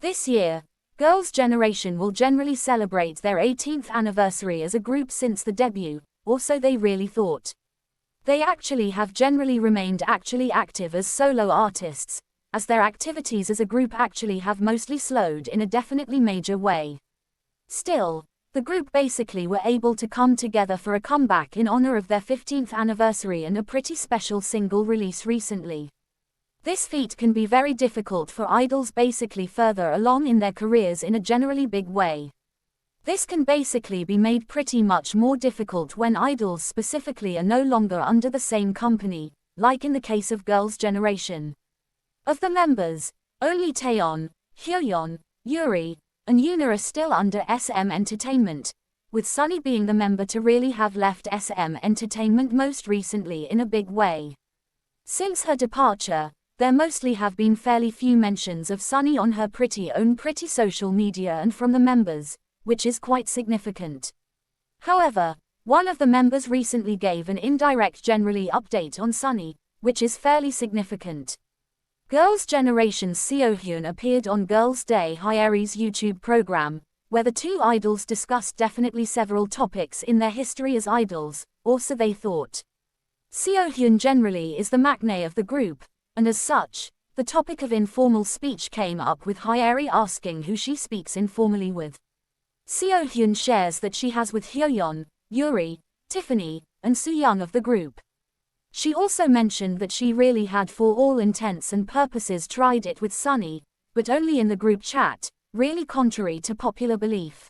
This year, Girls' Generation will generally celebrate their 18th anniversary as a group since the debut, or so they really thought. They actually have generally remained actually active as solo artists, as their activities as a group actually have mostly slowed in a definitely major way. Still, the group basically were able to come together for a comeback in honor of their 15th anniversary and a pretty special single release recently. This feat can be very difficult for idols basically further along in their careers in a generally big way. This can basically be made pretty much more difficult when idols specifically are no longer under the same company, like in the case of Girls' Generation. Of the members, only Taeyeon, Seohyun, Yuri, and Yoona are still under SM Entertainment, with Sunny being the member to really have left SM Entertainment most recently in a big way. Since her departure, there mostly have been fairly few mentions of Sunny on her pretty social media and from the members, which is quite significant. However, one of the members recently gave an indirect generally update on Sunny, which is fairly significant. Girls' Generation's Seohyun appeared on Girls' Day Hyeri's YouTube program, where the two idols discussed definitely several topics in their history as idols, or so they thought. Seohyun generally is the maknae of the group, and as such, the topic of informal speech came up with Hyeri asking who she speaks informally with. Seohyun shares that she has with Hyoyeon, Yuri, Tiffany, and Sooyoung of the group. She also mentioned that she really had for all intents and purposes tried it with Sunny, but only in the group chat, really contrary to popular belief.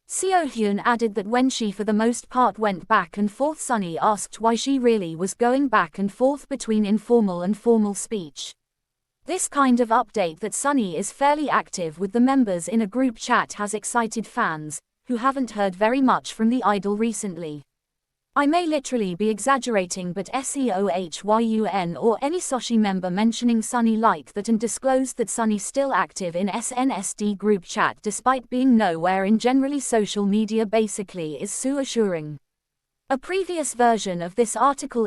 Seohyun added that when she for the most part went back and forth, Sunny asked why she really was going back and forth between informal and formal speech. This kind of update that Sunny is fairly active with the members in a group chat has excited fans, who haven't heard very much from the idol recently. I may literally be exaggerating, but Seohyun or any Soshi member mentioning Sunny like that and disclosed that Sunny still active in SNSD group chat despite being nowhere in generally social media basically is so assuring. A previous version of this article